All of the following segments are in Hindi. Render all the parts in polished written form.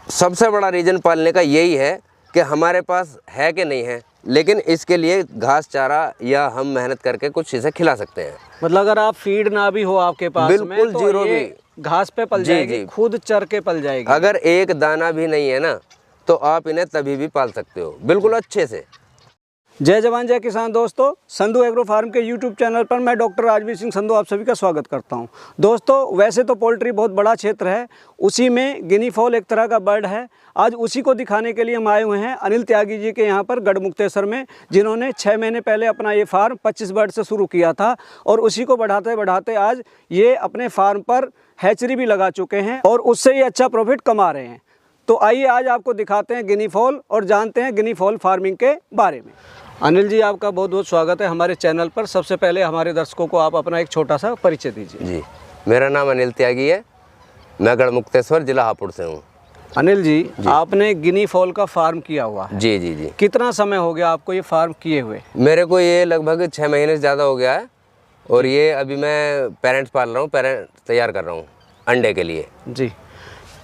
सबसे बड़ा रीज़न पालने का यही है कि हमारे पास है कि नहीं है, लेकिन इसके लिए घास चारा या हम मेहनत करके कुछ चीज़ें खिला सकते हैं। मतलब अगर आप फीड ना भी हो आपके पास में बिल्कुल तो जीरो ये भी घास पे पल जी, जाएगी, जी। खुद चर के पल जाएगी। अगर एक दाना भी नहीं है ना तो आप इन्हें तभी भी पाल सकते हो बिल्कुल अच्छे से। जय जवान जय किसान दोस्तों, संधू एग्रो फार्म के यूट्यूब चैनल पर मैं डॉक्टर राजवीर सिंह संधू आप सभी का स्वागत करता हूं। दोस्तों, वैसे तो पोल्ट्री बहुत बड़ा क्षेत्र है, उसी में गिनी फॉल एक तरह का बर्ड है। आज उसी को दिखाने के लिए हम आए हुए हैं अनिल त्यागी जी के यहाँ पर गढ़मुक्तेश्वर में, जिन्होंने 6 महीने पहले अपना ये फार्म 25 बर्ड से शुरू किया था और उसी को बढ़ाते बढ़ाते आज ये अपने फार्म पर हैचरी भी लगा चुके हैं और उससे ये अच्छा प्रॉफिट कमा रहे हैं। तो आइए आज आपको दिखाते हैं गिनी फॉल और जानते हैं गिनी फॉल फार्मिंग के बारे में। अनिल जी, आपका बहुत बहुत स्वागत है हमारे चैनल पर। सबसे पहले हमारे दर्शकों को आप अपना एक छोटा सा परिचय दीजिए। जी, मेरा नाम अनिल त्यागी है, मैं गढ़मुक्तेश्वर जिला हापुड़ से हूँ। अनिल जी, आपने गिनी फॉल का फार्म किया हुआ है। जी जी जी। कितना समय हो गया आपको ये फार्म किए हुए? मेरे को ये लगभग 6 महीने से ज़्यादा हो गया है और ये अभी मैं पेरेंट्स पाल रहा हूँ, पेरेंट तैयार कर रहा हूँ अंडे के लिए। जी,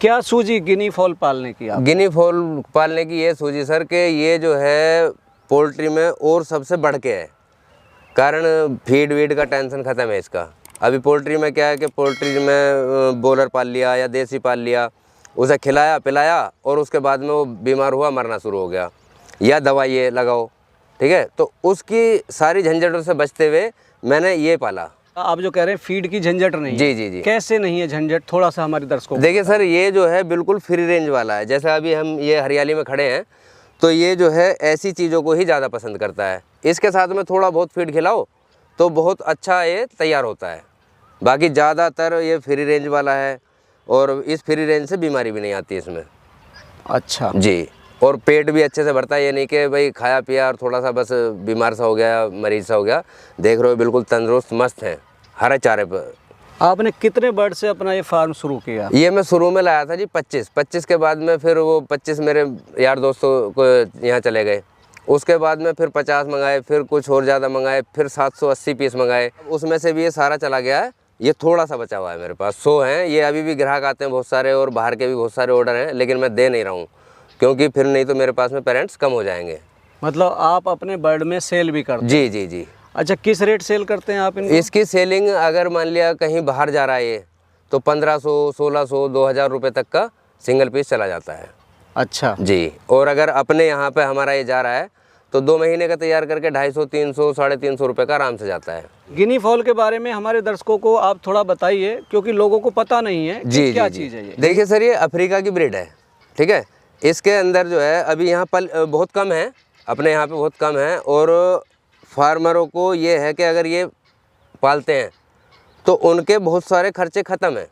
क्या सूझी गिनी फॉल पालने की आप? गिनी फॉल पालने की ये सूझी सर कि ये जो है पोल्ट्री में और सबसे बढ़ के है, कारण फीड वीड का टेंशन ख़त्म है इसका। अभी पोल्ट्री में क्या है कि पोल्ट्री में बॉयलर पाल लिया या देसी पाल लिया, उसे खिलाया पिलाया और उसके बाद में वो बीमार हुआ, मरना शुरू हो गया, या दवाई लगाओ, ठीक है। तो उसकी सारी झंझटों से बचते हुए मैंने ये पाला। आप जो कह रहे हैं फीड की झंझट नहीं है। जी जी जी। कैसे नहीं है झंझट, थोड़ा सा हमारे दर्शकों को देखिए सर, ये जो है बिल्कुल फ्री रेंज वाला है। जैसे अभी हम ये हरियाली में खड़े हैं तो ये जो है ऐसी चीज़ों को ही ज़्यादा पसंद करता है। इसके साथ में थोड़ा बहुत फीड खिलाओ तो बहुत अच्छा ये तैयार होता है। बाकी ज़्यादातर ये फ्री रेंज वाला है और इस फ्री रेंज से बीमारी भी नहीं आती इसमें। अच्छा जी, और पेट भी अच्छे से भरता है। ये नहीं कि भाई खाया पिया और थोड़ा सा बस बीमार सा हो गया, मरीज सा हो गया। देख रहे हो बिल्कुल तंदुरुस्त मस्त है, हरे चारे पर। आपने कितने बर्ड से अपना ये फार्म शुरू किया? ये मैं शुरू में लाया था जी 25 के बाद में फिर वो 25 मेरे यार दोस्तों को यहाँ चले गए। उसके बाद में फिर 50 मंगाए, फिर कुछ और ज़्यादा मंगाए, फिर 780 पीस मंगाए। उसमें से भी ये सारा चला गया है, ये थोड़ा सा बचा हुआ है मेरे पास। 100 हैं। ये अभी भी ग्राहक आते हैं बहुत सारे और बाहर के भी बहुत सारे ऑर्डर हैं, लेकिन मैं दे नहीं रहा हूँ क्योंकि फिर नहीं तो मेरे पास में पेरेंट्स कम हो जाएंगे। मतलब आप अपने बर्ड में सेल भी करते हैं? जी जी जी। अच्छा, किस रेट सेल करते हैं आप इनको? इसकी सेलिंग अगर मान लिया कहीं बाहर जा रहा है ये तो 1500, 1600, 2000 रुपये तक का सिंगल पीस चला जाता है। अच्छा जी, और अगर अपने यहाँ पे हमारा ये जा रहा है तो 2 महीने का तैयार करके 250, 300, 350 रुपये का आराम से जाता है। गिनी फॉल के बारे में हमारे दर्शकों को आप थोड़ा बताइए, क्योंकि लोगों को पता नहीं है कि क्या चीज़ है ये। देखिए सर, ये अफ्रीका की ब्रीड है, ठीक है। इसके अंदर जो है अभी यहाँ पल बहुत कम है, अपने यहाँ पे बहुत कम है। और फार्मरों को ये है कि अगर ये पालते हैं तो उनके बहुत सारे खर्चे ख़त्म हैं,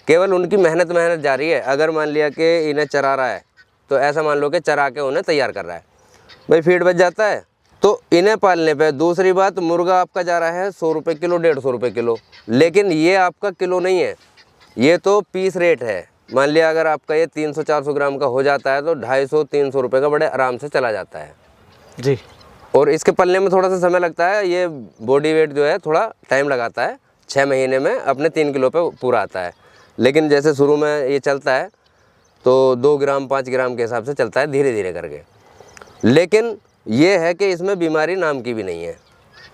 केवल उनकी मेहनत जा रही है। अगर मान लिया कि इन्हें चरा रहा है तो ऐसा मान लो कि चरा के उन्हें तैयार कर रहा है, भाई फीड बच जाता है। तो इन्हें पालने पे दूसरी बात, मुर्गा आपका जा रहा है 100 रुपये किलो, 150 रुपये किलो, लेकिन ये आपका किलो नहीं है, ये तो पीस रेट है। मान लिया अगर आपका ये 300-400 ग्राम का हो जाता है तो 250-300 रुपये का बड़े आराम से चला जाता है जी। और और इसके पलने में थोड़ा सा समय लगता है। ये बॉडी वेट जो है थोड़ा टाइम लगाता है, 6 महीने में अपने 3 किलो पे पूरा आता है। लेकिन जैसे शुरू में ये चलता है तो 2 ग्राम 5 ग्राम के हिसाब से चलता है, धीरे धीरे करके। लेकिन ये है कि इसमें बीमारी नाम की भी नहीं है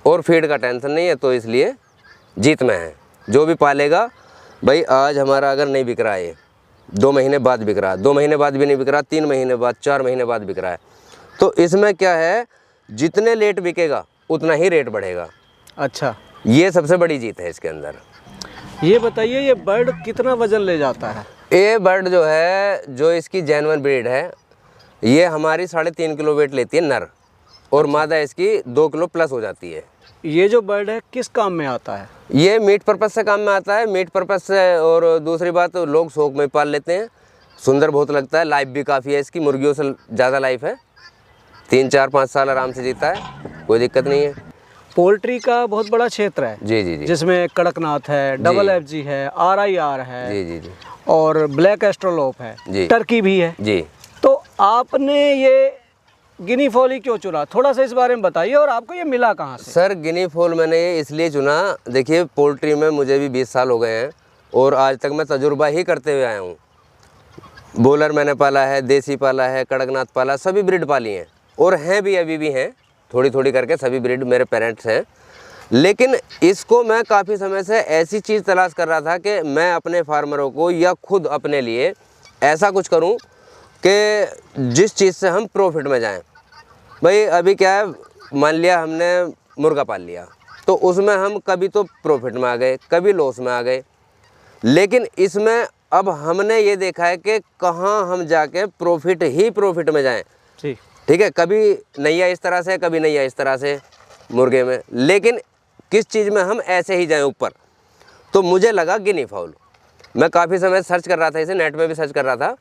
और फीड का टेंशन नहीं है, तो इसलिए जीत में है। जो भी पालेगा, भाई आज हमारा अगर नहीं बिक रहा है, 2 महीने बाद बिक रहा है, 2 महीने बाद भी नहीं बिक रहा, 3 महीने बाद, 4 महीने बाद बिक रहा है, तो इसमें क्या है, जितने लेट बिकेगा उतना ही रेट बढ़ेगा। अच्छा, ये सबसे बड़ी जीत है इसके अंदर। ये बताइए, ये बर्ड कितना वजन ले जाता है? ये बर्ड जो है, जो इसकी जेन्युइन ब्रीड है, ये हमारी 3.5 किलो वेट लेती है नर, और मादा इसकी 2 किलो प्लस हो जाती है। ये जो बर्ड है किस काम में आता है? ये मीट पर्पज़ से काम में आता है, मीट पर्पज़ से। और दूसरी बात, लोग शौक में पाल लेते हैं, सुंदर बहुत लगता है, लाइफ भी काफ़ी है इसकी, मुर्गियों से ज़्यादा लाइफ है, 3, 4, 5 साल आराम से जीता है, कोई दिक्कत नहीं है। पोल्ट्री का बहुत बड़ा क्षेत्र है जी जी जी। जिसमें कड़कनाथ है, डबल FG है, RIR है, जी जी जी और ब्लैक एस्ट्रोलोप है, जी। टर्की भी है। जी। तो आपने ये गिनी फॉल ही क्यों चुना, थोड़ा सा इस बारे में बताइए, और आपको ये मिला कहाँ से? सर, गिनी फॉल मैंने ये इसलिए चुना, देखिए पोल्ट्री में मुझे भी 20 साल हो गए हैं और आज तक मैं तजुर्बा ही करते हुए आया हूँ। बॉलर मैंने पाला है, देसी पाला है, कड़कनाथ पाला, सभी ब्रीड पाली हैं और हैं भी, अभी भी हैं, थोड़ी थोड़ी करके सभी ब्रीड मेरे पेरेंट्स हैं। लेकिन इसको मैं काफ़ी समय से ऐसी चीज़ तलाश कर रहा था कि मैं अपने फार्मरों को या खुद अपने लिए ऐसा कुछ करूं कि जिस चीज़ से हम प्रॉफिट में जाएं। भाई अभी क्या है, मान लिया हमने मुर्गा पाल लिया तो उसमें हम कभी तो प्रॉफिट में आ गए, कभी लॉस में आ गए, लेकिन इसमें अब हमने ये देखा है कि कहाँ हम जाके प्रॉफिट ही प्रॉफिट में जाएं। ठीक है, कभी नैया इस तरह से, कभी नैया इस तरह से मुर्गे में, लेकिन किस चीज़ में हम ऐसे ही जाएं ऊपर। तो मुझे लगा गिनी फाउल। मैं काफ़ी समय सर्च कर रहा था, इसे नेट में भी सर्च कर रहा था।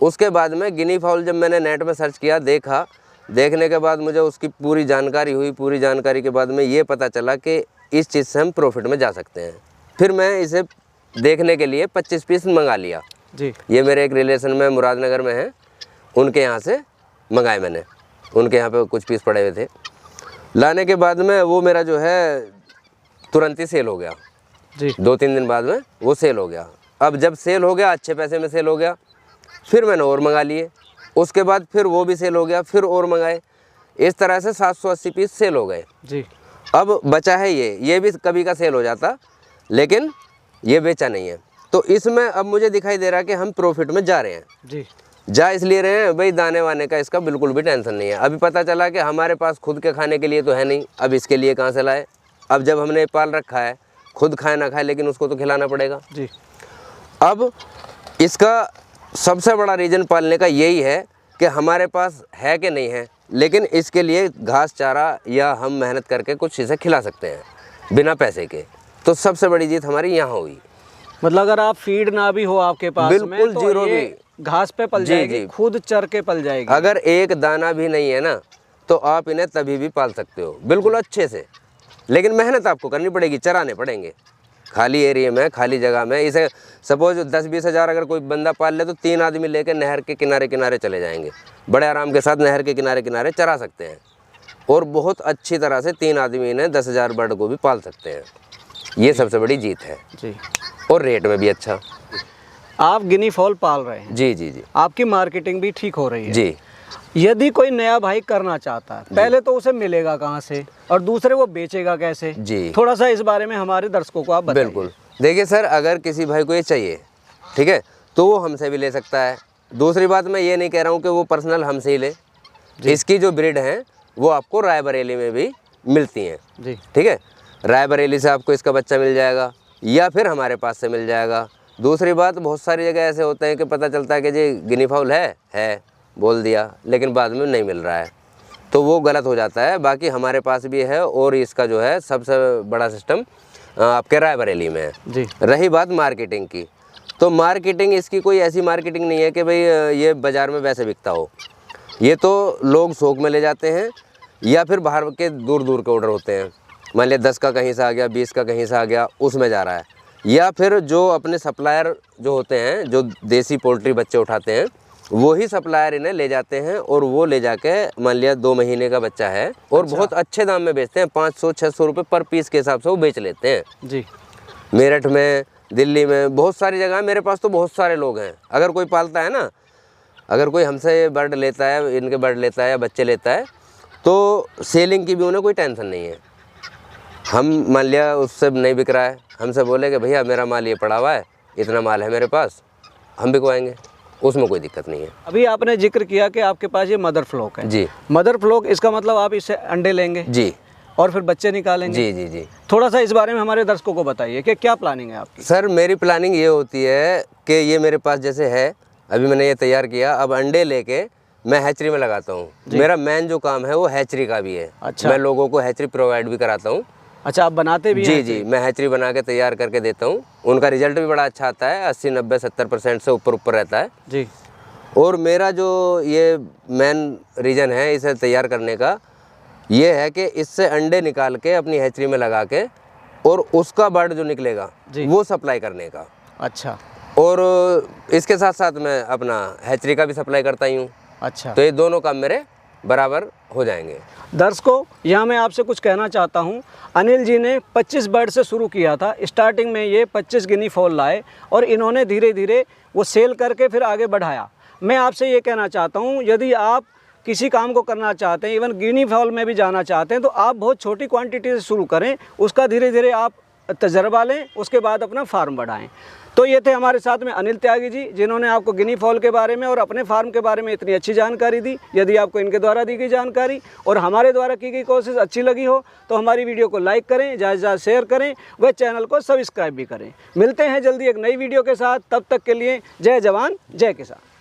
उसके बाद में गिनी फाउल जब मैंने नेट में सर्च किया, देखा, देखने के बाद मुझे उसकी पूरी जानकारी हुई। पूरी जानकारी के बाद में ये पता चला कि इस चीज़ से हम प्रॉफिट में जा सकते हैं। फिर मैं इसे देखने के लिए 25 पीस मंगा लिया जी। ये मेरे एक रिलेशन में मुरादनगर में है, उनके यहाँ से मंगाए मैंने। उनके यहाँ पे कुछ पीस पड़े हुए थे। लाने के बाद में वो मेरा जो है तुरंत ही सेल हो गया जी। 2-3 दिन बाद में वो सेल हो गया। अब जब सेल हो गया, अच्छे पैसे में सेल हो गया, फिर मैंने और मंगा लिए। उसके बाद फिर वो भी सेल हो गया, फिर और मंगाए। इस तरह से 780 पीस सेल हो गए जी। अब बचा है ये भी कभी का सेल हो जाता, लेकिन ये बेचा नहीं है। तो इसमें अब मुझे दिखाई दे रहा है कि हम प्रॉफिट में जा रहे हैं जी। जा इसलिए रहे हैं भाई, दाने वाने का इसका बिल्कुल भी टेंशन नहीं है। अभी पता चला कि हमारे पास खुद के खाने के लिए तो है नहीं, अब इसके लिए कहाँ से लाए। अब जब हमने पाल रखा है, खुद खाए ना खाए लेकिन उसको तो खिलाना पड़ेगा जी। अब इसका सबसे बड़ा रीज़न पालने का यही है कि हमारे पास है कि नहीं है, लेकिन इसके लिए घास चारा या हम मेहनत करके कुछ इसे खिला सकते हैं बिना पैसे के। तो सबसे बड़ी जीत हमारी यहाँ हुई। मतलब अगर आप फीड ना भी हो आपके पास, बिल्कुल तो जीरो भी, घास पे पल जाएगी, खुद चर के पल जाएगी। अगर एक दाना भी नहीं है ना, तो आप इन्हें तभी भी पाल सकते हो बिल्कुल अच्छे से। लेकिन मेहनत आपको करनी पड़ेगी, चराने पड़ेंगे खाली एरिया में, खाली जगह में। इसे सपोज 10-20 हज़ार अगर कोई बंदा पाल ले तो 3 आदमी लेकर नहर के किनारे किनारे चले जाएंगे, बड़े आराम के साथ नहर के किनारे किनारे चरा सकते हैं। और बहुत अच्छी तरह से 3 आदमी ने 10,000 बर्ड को भी पाल सकते हैं। ये सबसे बड़ी जीत है जी। और रेट में भी अच्छा। आप गिनी फॉल पाल रहे हैं जी जी जी। आपकी मार्केटिंग भी ठीक हो रही है जी। यदि कोई नया भाई करना चाहता है, पहले तो उसे मिलेगा कहाँ से और दूसरे वो बेचेगा कैसे जी? थोड़ा सा इस बारे में हमारे दर्शकों को आप बताइए। बिल्कुल, देखिए सर, अगर किसी भाई को ये चाहिए, ठीक है, तो वो हमसे भी ले सकता है। दूसरी बात, मैं ये नहीं कह रहा हूँ कि वो पर्सनल हमसे ही ले। इसकी जो ब्रीड हैं वो आपको रायबरेली में भी मिलती हैं जी। ठीक है, रायबरेली से आपको इसका बच्चा मिल जाएगा या फिर हमारे पास से मिल जाएगा। दूसरी बात, बहुत सारी जगह ऐसे होते हैं कि पता चलता है कि जी गिनी फाउल है बोल दिया, लेकिन बाद में नहीं मिल रहा है, तो वो गलत हो जाता है। बाकी हमारे पास भी है और इसका जो है सबसे बड़ा सिस्टम आपके रायबरेली में है जी। रही बात मार्केटिंग की, तो मार्केटिंग इसकी कोई ऐसी मार्केटिंग नहीं है कि भाई ये बाज़ार में वैसे बिकता हो। ये तो लोग शौक में ले जाते हैं या फिर बाहर के दूर दूर के ऑर्डर होते हैं। मान लिया 10 का कहीं से आ गया, 20 का कहीं से आ गया, उसमें जा रहा है। या फिर जो अपने सप्लायर जो होते हैं, जो देसी पोल्ट्री बच्चे उठाते हैं, वो ही सप्लायर इन्हें ले जाते हैं और वो ले जाके मान लिया 2 महीने का बच्चा है और बहुत अच्छे दाम में बेचते हैं। 500-600 रुपये पर पीस के हिसाब से वो बेच लेते हैं जी। मेरठ में, दिल्ली में, बहुत सारी जगह। मेरे पास तो बहुत सारे लोग हैं। अगर कोई पालता है ना, अगर कोई हमसे बर्ड लेता है, इनके बर्ड लेता है या बच्चे लेता है, तो सेलिंग की भी उन्हें कोई टेंशन नहीं है। हम मान लिया उससे नहीं बिक रहा है, हमसे बोले कि भैया मेरा माल ये पड़ा हुआ है, इतना माल है मेरे पास, हम बिकवाएंगे, उसमें कोई दिक्कत नहीं है। अभी आपने जिक्र किया कि आपके पास ये मदर फ्लॉक है जी। मदर फ्लॉक, इसका मतलब आप इससे अंडे लेंगे जी और फिर बच्चे निकालेंगे जी जी जी। थोड़ा सा इस बारे में हमारे दर्शकों को बताइए कि क्या प्लानिंग है आपकी। सर, मेरी प्लानिंग ये होती है कि ये मेरे पास जैसे है, अभी मैंने ये तैयार किया, अब अंडे लेके मैं हैचरी में लगाता हूँ। मेरा मेन जो काम है वो हैचरी का भी है। अच्छा। मैं लोगों को हैचरी प्रोवाइड भी कराता हूँ। अच्छा, आप बनाते भी हैं? जी, मैं हैचरी बना के तैयार करके देता हूँ। उनका रिजल्ट भी बड़ा अच्छा आता है, 80-90-70% से ऊपर रहता है जी। और मेरा जो ये मेन रीज़न है इसे तैयार करने का, ये है कि इससे अंडे निकाल के अपनी हैचरी में लगा के और उसका बर्ड जो निकलेगा वो सप्लाई करने का। अच्छा। और इसके साथ साथ मैं अपना हैचरी का भी सप्लाई करता ही हूँ। अच्छा। तो ये दोनों काम मेरे बराबर हो जाएंगे। दर्शकों, यहाँ मैं आपसे कुछ कहना चाहता हूँ। अनिल जी ने 25 बर्ड से शुरू किया था। स्टार्टिंग में ये 25 गिनी फॉल लाए और इन्होंने धीरे धीरे वो सेल करके फिर आगे बढ़ाया। मैं आपसे ये कहना चाहता हूँ, यदि आप किसी काम को करना चाहते हैं, इवन गिनी फॉल में भी जाना चाहते हैं, तो आप बहुत छोटी क्वांटिटी से शुरू करें, उसका धीरे धीरे आप तजर्बा लें, उसके बाद अपना फार्म बढ़ाएं। तो ये थे हमारे साथ में अनिल त्यागी जी, जिन्होंने आपको गिनी फॉल के बारे में और अपने फार्म के बारे में इतनी अच्छी जानकारी दी। यदि आपको इनके द्वारा दी गई जानकारी और हमारे द्वारा की गई कोशिश अच्छी लगी हो तो हमारी वीडियो को लाइक करें, ज़्यादा से ज़्यादा शेयर करें, व चैनल को सब्सक्राइब भी करें। मिलते हैं जल्दी एक नई वीडियो के साथ, तब तक के लिए जय जवान जय किसान।